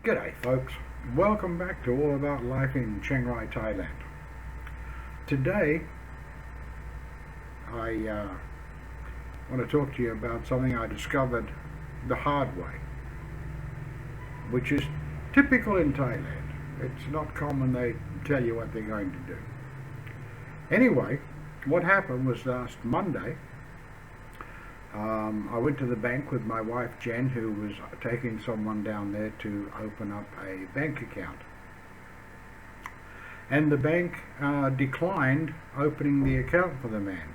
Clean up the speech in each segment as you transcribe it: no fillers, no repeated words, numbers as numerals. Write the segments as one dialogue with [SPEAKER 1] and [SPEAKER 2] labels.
[SPEAKER 1] G'day folks, welcome back to All About Life in Chiang Rai, Thailand. Today I want to talk to you about something I discovered the hard way, which is typical in Thailand. It's not common they tell you what they're going to do. Anyway, what happened was last Monday I went to the bank with my wife Jen, who was taking someone down there to open up a bank account. And the bank declined opening the account for the man.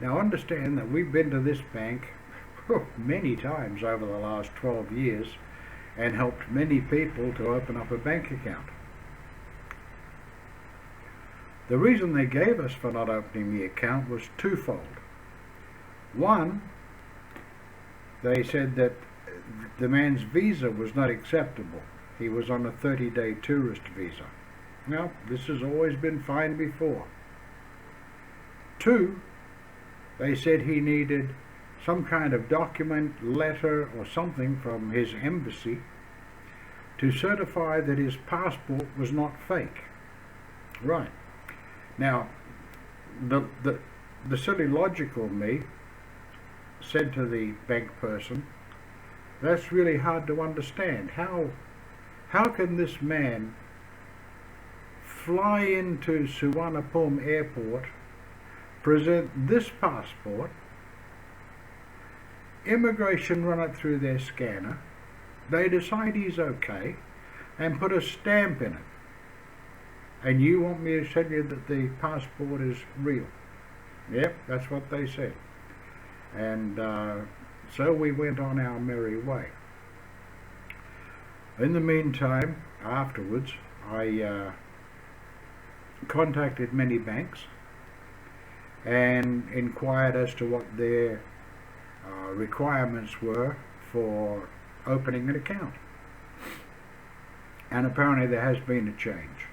[SPEAKER 1] Now understand that we've been to this bank many times over the last 12 years and helped many people to open up a bank account. The reason they gave us for not opening the account was twofold. One, they said that the man's visa was not acceptable. He was on a 30-day tourist visa. Now, this has always been fine before. Two, they said he needed some kind of document, letter, or something from his embassy to certify that his passport was not fake. Right. Now, the silly logical me said to the bank person, that's really hard to understand. How can this man fly into Suvarnabhumi airport, present this passport, immigration run it through their scanner, they decide he's okay, and put a stamp in it, and you want me to tell you that the passport is real? Yep, that's what they said. And so we went on our merry way. In the meantime, afterwards, I contacted many banks and inquired as to what their requirements were for opening an account. And apparently there has been a change.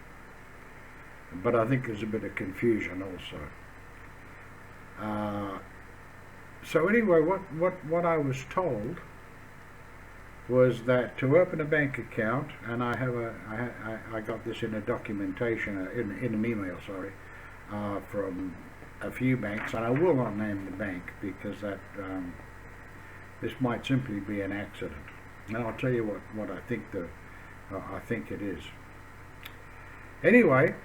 [SPEAKER 1] But I think there's a bit of confusion also. So anyway, what I was told was that to open a bank account, and I got this in a documentation, in an email, sorry, from a few banks, and I will not name the bank because that this might simply be an accident. And I'll tell you what I think it is. Anyway,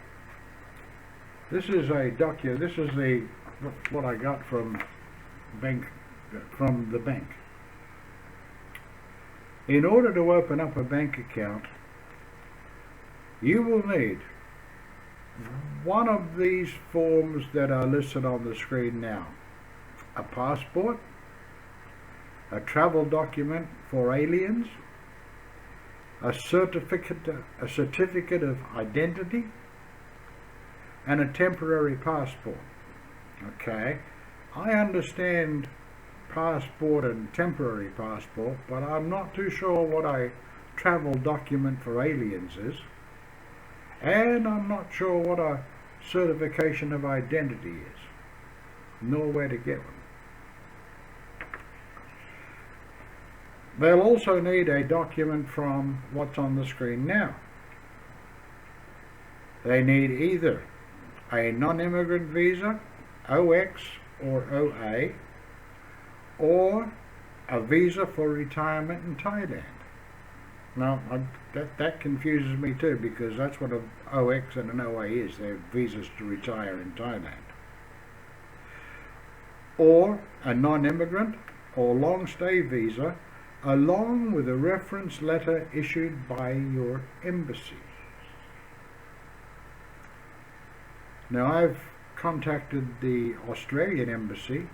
[SPEAKER 1] this is what I got from the bank. In order to open up a bank account, you will need one of these forms that are listed on the screen now: a passport, a travel document for aliens, a certificate of identity, and a temporary passport. Okay, I understand passport and temporary passport, but I'm not too sure what a travel document for aliens is, and I'm not sure what a certification of identity is, nor where to get one. They'll also need a document from what's on the screen now. They need either a non-immigrant visa, OX or OA, or a visa for retirement in Thailand. Now, that confuses me too, because that's what an OX and an OA is. They're visas to retire in Thailand. Or a non-immigrant or long-stay visa, along with a reference letter issued by your embassy. Now, I've contacted the Australian embassy,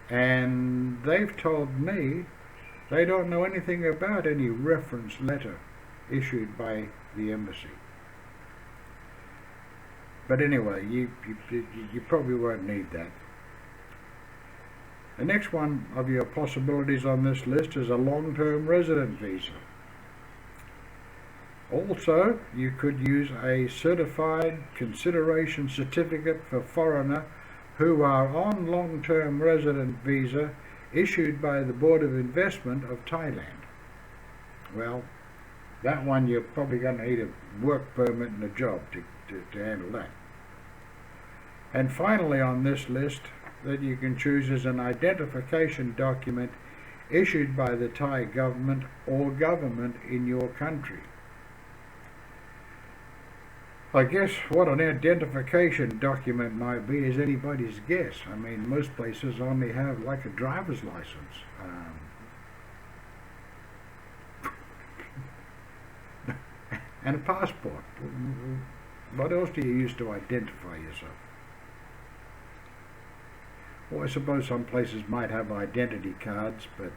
[SPEAKER 1] and they've told me they don't know anything about any reference letter issued by the embassy. But anyway, you probably won't need that. The next one of your possibilities on this list is a long-term resident visa. Also, you could use a certified consideration certificate for foreigner who are on long-term resident visa issued by the Board of Investment of Thailand. Well, that one you're probably going to need a work permit and a job to handle that. And finally on this list that you can choose is an identification document issued by the Thai government or government in your country. I guess what an identification document might be is anybody's guess. I mean, most places only have like a driver's license. And a passport. What else do you use to identify yourself? Well, I suppose some places might have identity cards, but,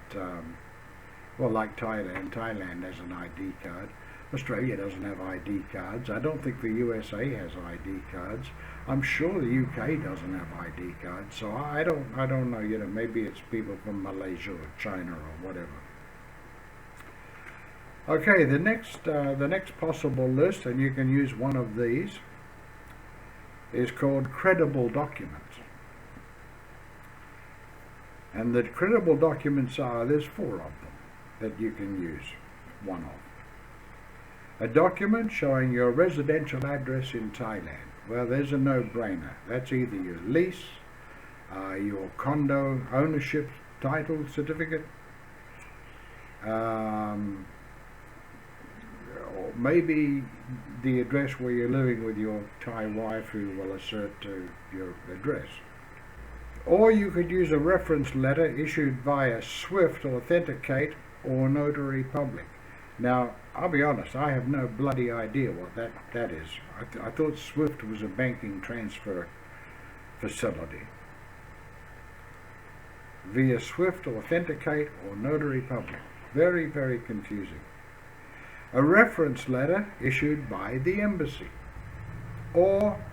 [SPEAKER 1] well, like Thailand has an ID card. Australia doesn't have ID cards. I don't think the USA has ID cards. I'm sure the UK doesn't have ID cards. So I don't know. You know, maybe it's people from Malaysia or China or whatever. Okay, the next possible list, and you can use one of these, is called credible documents. And the credible documents are, there's 4 of them that you can use one of. A document showing your residential address in Thailand. Well, there's a no-brainer. That's either your lease, your condo ownership title certificate, or maybe the address where you're living with your Thai wife who will assert to your address. Or you could use a reference letter issued via SWIFT Authenticate or Notary Public. Now, I'll be honest, I have no bloody idea what that is. I thought SWIFT was a banking transfer facility. Via SWIFT Authenticate or Notary Public. Very, very confusing. A reference letter issued by the embassy. Or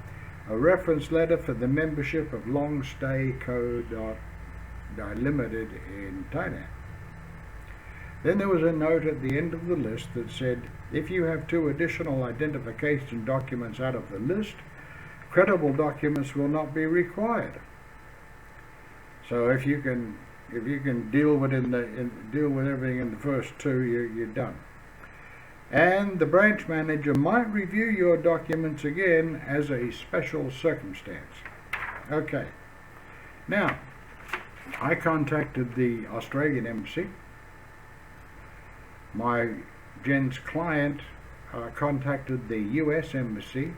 [SPEAKER 1] a reference letter for the membership of Long Stay Co. Limited in Thailand. Then there was a note at the end of the list that said, if you have 2 additional identification documents out of the list, credible documents will not be required. So if you can deal with everything in the first 2, you're done. And the branch manager might review your documents again as a special circumstance. Okay. Now, I contacted the Australian embassy. My Jen's client contacted the US embassy,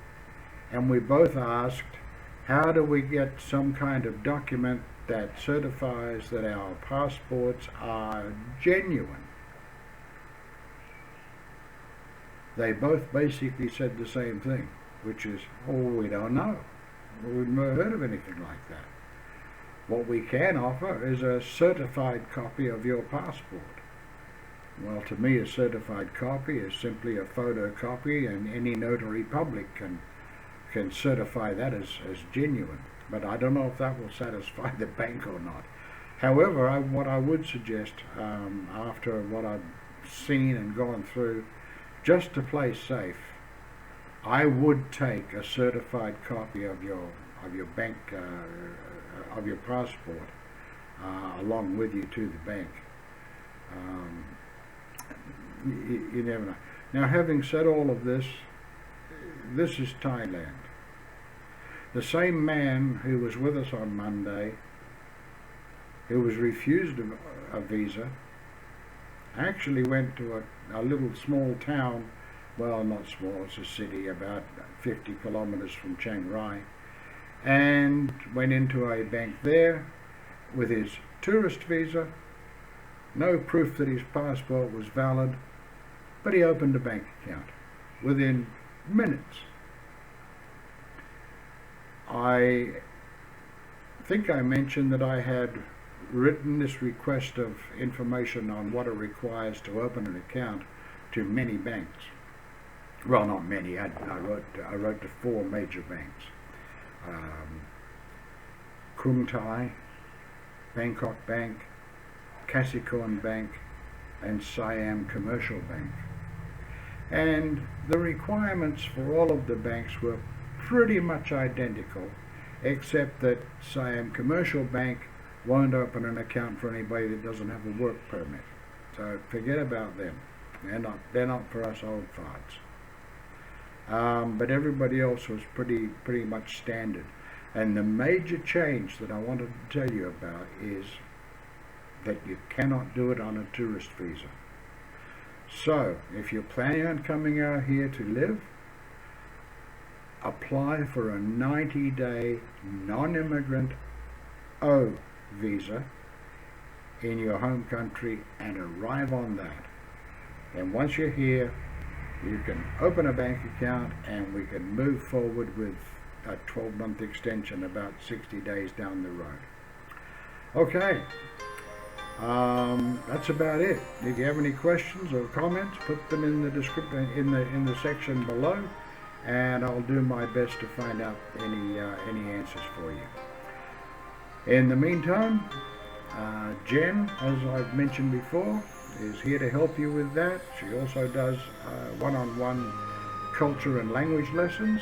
[SPEAKER 1] and we both asked, how do we get some kind of document that certifies that our passports are genuine? They both basically said the same thing, which is, oh, we don't know. We've never heard of anything like that. What we can offer is a certified copy of your passport. Well, to me, a certified copy is simply a photocopy, and any notary public can certify that as genuine. But I don't know if that will satisfy the bank or not. However, what I would suggest, after what I've seen and gone through, just to play safe, I would take a certified copy of your bank of your passport along with you to the bank. You never know. Now, having said all of this, this is Thailand. The same man who was with us on Monday, who was refused a visa, actually went to a little small town, well, not small, it's a city about 50 kilometers from Chiang Rai, and went into a bank there with his tourist visa, no proof that his passport was valid, but he opened a bank account within minutes. I think I mentioned that I had written this request of information on what it requires to open an account to many banks. Well, not many. I wrote to 4 major banks: Krung Thai, Bangkok Bank, Kasikorn Bank, and Siam Commercial Bank. And the requirements for all of the banks were pretty much identical, except that Siam Commercial Bank won't open an account for anybody that doesn't have a work permit. So forget about them. They're not for us old farts. But everybody else was pretty much standard. And the major change that I wanted to tell you about is that you cannot do it on a tourist visa. So, if you're planning on coming out here to live, apply for a 90-day non-immigrant O visa in your home country and arrive on that. And once you're here, you can open a bank account and we can move forward with a 12-month extension about 60 days down the road. Okay, that's about it. If you have any questions or comments, put them in the description in the section below, and I'll do my best to find out any answers for you. In the meantime, Jen, as I've mentioned before, is here to help you with that. She also does one-on-one culture and language lessons,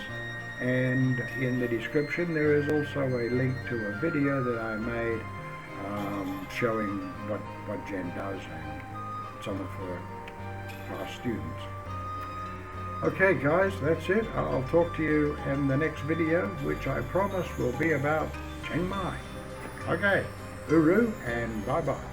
[SPEAKER 1] and in the description there is also a link to a video that I made showing what Jen does and some of her past students. Okay guys, that's it. I'll talk to you in the next video, which I promise will be about Chiang Mai. Okay, uru and bye bye.